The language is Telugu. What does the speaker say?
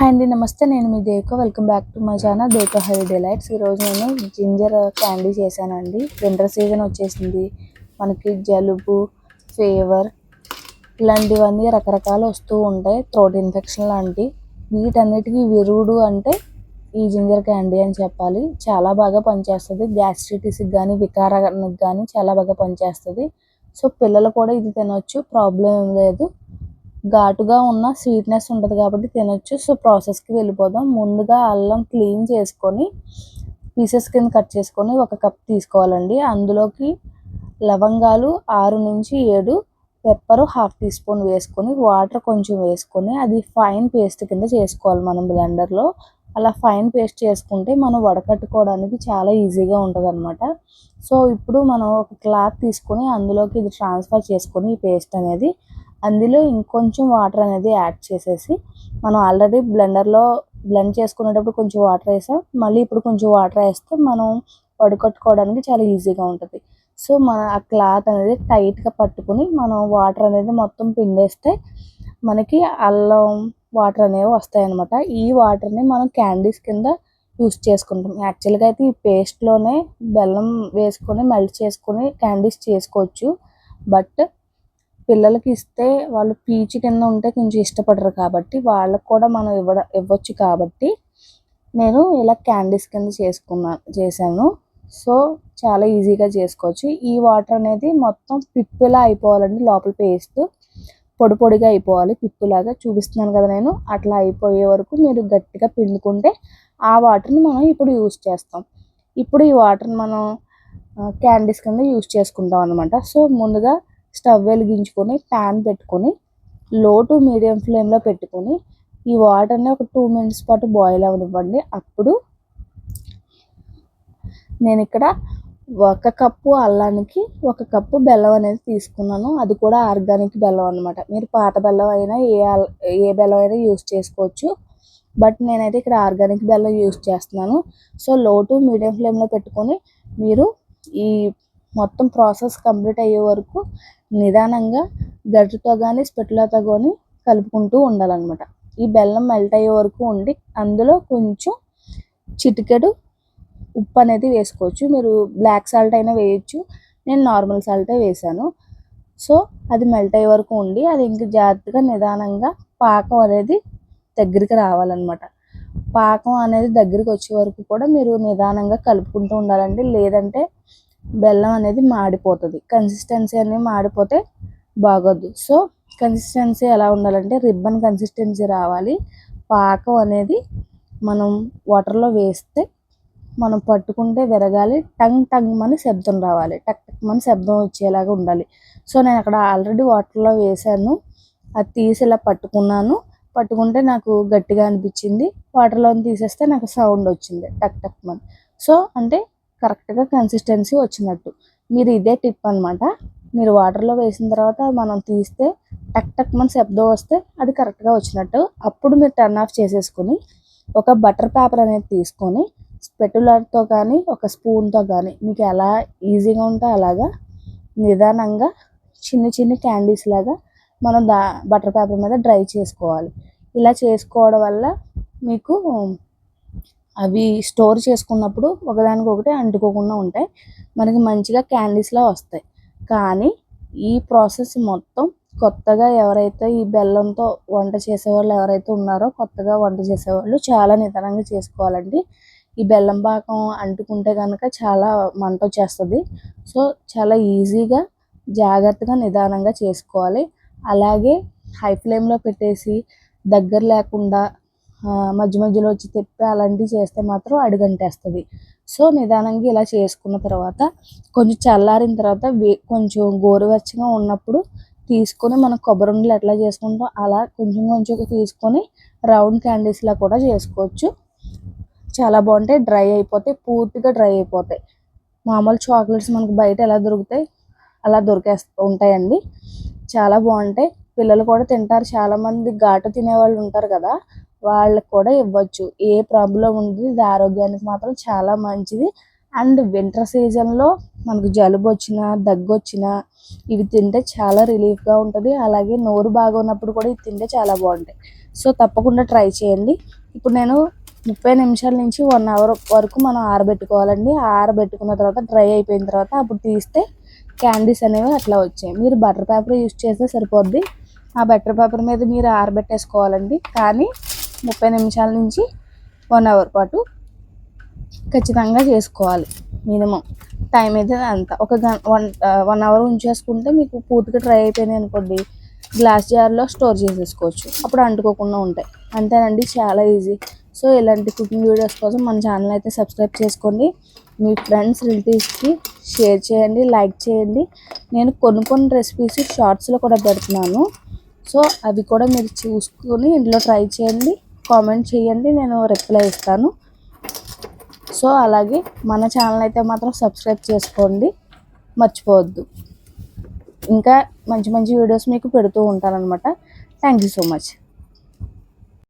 హాయ్ అండి, నమస్తే. నేను మీ Devika. Welcome back to my channel Devika heavy delights. ఈరోజు నేను జింజర్ క్యాండీ చేశానండి. వింటర్ సీజన్ వచ్చేసింది. మనకి జలుబు, ఫీవర్ ఇలాంటివన్నీ రకరకాలు వస్తూ ఉంటాయి. థ్రోట్ ఇన్ఫెక్షన్ లాంటి వీటన్నిటికీ విరుగుడు అంటే ఈ జింజర్ క్యాండీ అని చెప్పాలి. చాలా బాగా పనిచేస్తుంది. గ్యాస్ట్రైటిస్కి కానీ వికారానికి కానీ చాలా బాగా పనిచేస్తుంది. సో పిల్లలు కూడా ఇది తినొచ్చు, ప్రాబ్లం ఏం లేదు. ఘాటుగా ఉన్న స్వీట్నెస్ ఉంటుంది కాబట్టి తినొచ్చు. సో ప్రాసెస్కి వెళ్ళిపోదాం. ముందుగా అల్లం క్లీన్ చేసుకొని పీసెస్ కింద కట్ చేసుకొని 1 కప్ తీసుకోవాలండి. అందులోకి లవంగాలు 6 నుంచి 7, పెప్పరు 1/2 టీ స్పూన్ వేసుకొని వాటర్ కొంచెం వేసుకొని అది ఫైన్ పేస్ట్ కింద చేసుకోవాలి మనం బ్లెండర్లో. అలా ఫైన్ పేస్ట్ చేసుకుంటే మనం వడకట్టుకోవడానికి చాలా ఈజీగా ఉంటుంది అనమాట. సో ఇప్పుడు మనం ఒక క్లాత్ తీసుకొని అందులోకి ఇది ట్రాన్స్ఫర్ చేసుకొని ఈ పేస్ట్ అనేది అందులో ఇంకొంచెం వాటర్ అనేది యాడ్ చేసేసి, మనం ఆల్రెడీ బ్లెండర్లో బ్లెండ్ చేసుకునేటప్పుడు కొంచెం వాటర్ వేసాం, మళ్ళీ ఇప్పుడు కొంచెం వాటర్ వేస్తే మనం వడకట్టుకోవడానికి చాలా ఈజీగా ఉంటుంది. సో మన ఆ క్లాత్ అనేది టైట్గా పట్టుకుని మనం వాటర్ అనేది మొత్తం పిండేస్తే మనకి అల్లం వాటర్ అనేవి వస్తాయి అన్నమాట. ఈ వాటర్ని మనం క్యాండీస్ కింద యూస్ చేసుకుంటాం. యాక్చువల్గా అయితే ఈ పేస్ట్లోనే బెల్లం వేసుకొని మెల్ట్ చేసుకొని క్యాండీస్ చేసుకోవచ్చు. బట్ పిల్లలకి ఇస్తే వాళ్ళు పీచు కింద ఉంటే కొంచెం ఇష్టపడరు కాబట్టి వాళ్ళకు కూడా మనం ఇవ్వచ్చు కాబట్టి నేను ఇలా క్యాండీస్ కింద చేశాను. సో చాలా ఈజీగా చేసుకోవచ్చు. ఈ వాటర్ అనేది మొత్తం పిప్పులా అయిపోవాలండి. లోపల పేస్ట్ పొడి పొడిగా అయిపోవాలి. పిప్పులాగా చూపిస్తున్నాను కదా నేను. అట్లా అయిపోయే వరకు మీరు గట్టిగా పిండుకుంటే ఆ వాటర్ని మనం ఇప్పుడు యూస్ చేస్తాం. ఇప్పుడు ఈ వాటర్ని మనం క్యాండీస్ కింద యూస్ చేసుకుంటాం అనమాట. సో ముందుగా స్టవ్ వెలిగించుకొని ప్యాన్ పెట్టుకొని లో టు మీడియం ఫ్లేమ్లో పెట్టుకొని ఈ వాటర్ని ఒక 2 మినిట్స్ పాటు బాయిల్ అవ్వనివ్వండి. అప్పుడు నేను ఇక్కడ 1 కప్పు అల్లానికి 1 కప్పు బెల్లం అనేది తీసుకున్నాను. అది కూడా ఆర్గానిక్ బెల్లం అనమాట. మీరు పాత బెల్లం అయినా ఏ బెల్లం అయినా యూస్ చేసుకోవచ్చు. బట్ నేనైతే ఇక్కడ ఆర్గానిక్ బెల్లం యూస్ చేస్తున్నాను. సో లో టు మీడియం ఫ్లేమ్లో పెట్టుకొని మీరు ఈ మొత్తం ప్రాసెస్ కంప్లీట్ అయ్యే వరకు నిదానంగా గరిటెతో కానీ స్పెటులాతో కానీ కలుపుకుంటూ ఉండాలన్నమాట. ఈ బెల్లం మెల్ట్ అయ్యే వరకు ఉండి అందులో కొంచెం చిటికెడు ఉప్పు అనేది వేసుకోవచ్చు. మీరు బ్లాక్ సాల్ట్ అయినా వేయచ్చు. నేను నార్మల్ సాల్టే వేసాను. సో అది మెల్ట్ అయ్యే వరకు ఉండి అది ఇంక జాగ్రత్తగా నిదానంగా పాకం అనేది దగ్గరికి రావాలన్నమాట. పాకం అనేది దగ్గరికి వచ్చే వరకు కూడా మీరు నిదానంగా కలుపుకుంటూ ఉండాలండి. లేదంటే బెల్లం అనేది మాడిపోతుంది. కన్సిస్టెన్సీ అనేది మాడిపోతే బాగోదు. సో కన్సిస్టెన్సీ ఎలా ఉండాలంటే రిబ్బన్ కన్సిస్టెన్సీ రావాలి. పాకం అనేది మనం వాటర్లో వేస్తే మనం పట్టుకుంటే విరగాలి. టంగ్ టంగ్ అని శబ్దం రావాలి. టక్ టక్ అని శబ్దం వచ్చేలాగా ఉండాలి. సో నేను అక్కడ ఆల్రెడీ వాటర్లో వేసాను. అది తీసి ఇలా పట్టుకుంటే నాకు గట్టిగా అనిపించింది. వాటర్లో తీసేస్తే నాకు సౌండ్ వచ్చింది టక్ టక్ అని. సో అంటే కరెక్ట్గా కన్సిస్టెన్సీ వచ్చినట్టు. మీరు ఇదే టిప్ అనమాట. మీరు వాటర్లో వేసిన తర్వాత మనం తీస్తే టక్ టక్ మన శబ్దం వస్తే అది కరెక్ట్గా వచ్చినట్టు. అప్పుడు మీరు టర్న్ ఆఫ్ చేసేసుకొని ఒక బటర్ పేపర్ అనేది తీసుకొని స్పెటులాతో కానీ ఒక స్పూన్తో కానీ మీకు ఎలా ఈజీగా ఉంటే అలాగా నిదానంగా చిన్ని క్యాండీస్ లాగా మనం బటర్ పేపర్ మీద డ్రై చేసుకోవాలి. ఇలా చేసుకోవడం వల్ల మీకు అవి స్టోర్ చేసుకున్నప్పుడు ఒకదానికొకటి అంటుకోకుండా ఉంటాయి. మనకి మంచిగా క్యాండీస్లా వస్తాయి. కానీ ఈ ప్రాసెస్ మొత్తం కొత్తగా ఎవరైతే ఈ బెల్లంతో వంట చేసేవాళ్ళు ఎవరైతే ఉన్నారో కొత్తగా వంట చేసేవాళ్ళు చాలా నిదానంగా చేసుకోవాలండి. ఈ బెల్లం పాకం అంటుకుంటే కనుక చాలా మంట వచ్చేస్తుంది. సో చాలా ఈజీగా జాగ్రత్తగా నిదానంగా చేసుకోవాలి. అలాగే హై ఫ్లేమ్లో పెట్టేసి దగ్గర లేకుండా మధ్య మధ్యలో వచ్చి తిప్పి అలాంటివి చేస్తే మాత్రం అడుగంటేస్తుంది. సో నిదానంగా ఇలా చేసుకున్న తర్వాత కొంచెం చల్లారిన తర్వాత కొంచెం గోరువెచ్చగా ఉన్నప్పుడు తీసుకొని మనం కొబ్బరి ఉండలు ఎట్లా చేసుకుంటాం అలా కొంచెం తీసుకొని రౌండ్ క్యాండీస్లా కూడా చేసుకోవచ్చు. చాలా బాగుంటాయి. పూర్తిగా డ్రై అయిపోతాయి. మామూలు చాక్లెట్స్ మనకు బయట ఎలా దొరుకుతాయి అలా ఉంటాయండి. చాలా బాగుంటాయి. పిల్లలు కూడా తింటారు. చాలామంది ఘాటు తినేవాళ్ళు ఉంటారు కదా, వాళ్ళకి కూడా ఇవ్వచ్చు. ఏ ప్రాబ్లం ఉండదు. ఇది ఆరోగ్యానికి మాత్రం చాలా మంచిది. అండ్ వింటర్ సీజన్లో మనకు జలుబు వచ్చినా దగ్గు వచ్చినా ఇవి తింటే చాలా రిలీఫ్గా ఉంటుంది. అలాగే నోరు బాగున్నప్పుడు కూడా ఇవి తింటే చాలా బాగుంటాయి. సో తప్పకుండా ట్రై చేయండి. ఇప్పుడు నేను 30 నిమిషాల నుంచి 1 అవర్ వరకు మనం ఆరబెట్టుకోవాలండి. ఆరబెట్టుకున్న తర్వాత డ్రై అయిపోయిన తర్వాత అప్పుడు తీస్తే క్యాండీస్ అనేవి అట్లా వచ్చాయి. మీరు బటర్ పేపర్ యూస్ చేస్తే సరిపోద్ది. ఆ బటర్ పేపర్ మీద మీరు ఆరబెట్టేసుకోవాలండి. కానీ 30 నిమిషాల నుంచి 1 అవర్ పాటు ఖచ్చితంగా చేసుకోవాలి. మినిమం టైం అయితే అంత ఒక 1 అవర్ ఉంచేసుకుంటే మీకు పూర్తిగా డ్రై అయిపోయినాయి అనుకోండి, గ్లాస్ జార్లో స్టోర్ చేసేసుకోవచ్చు. అప్పుడు అంటుకోకుండా ఉంటాయి. అంతేనండి, చాలా ఈజీ. సో ఇలాంటి కుకింగ్ వీడియోస్ కోసం మన ఛానల్ అయితే సబ్స్క్రైబ్ చేసుకోండి. మీ ఫ్రెండ్స్ రిలేటివ్స్కి షేర్ చేయండి, లైక్ చేయండి. నేను కొన్ని రెసిపీస్ షార్ట్స్లో కూడా పెడుతున్నాను. సో అవి కూడా మీరు చూసుకొని ఇంట్లో ట్రై చేయండి, కామెంట్ చేయండి, నేను రిప్లై ఇస్తాను. సో అలాగే మన ఛానల్ అయితే మాత్రం సబ్స్క్రైబ్ చేసుకోండి, మర్చిపోవద్దు. ఇంకా మంచి మంచి వీడియోస్ మీకు పెడుతూ ఉంటానన్నమాట. Thank you so much.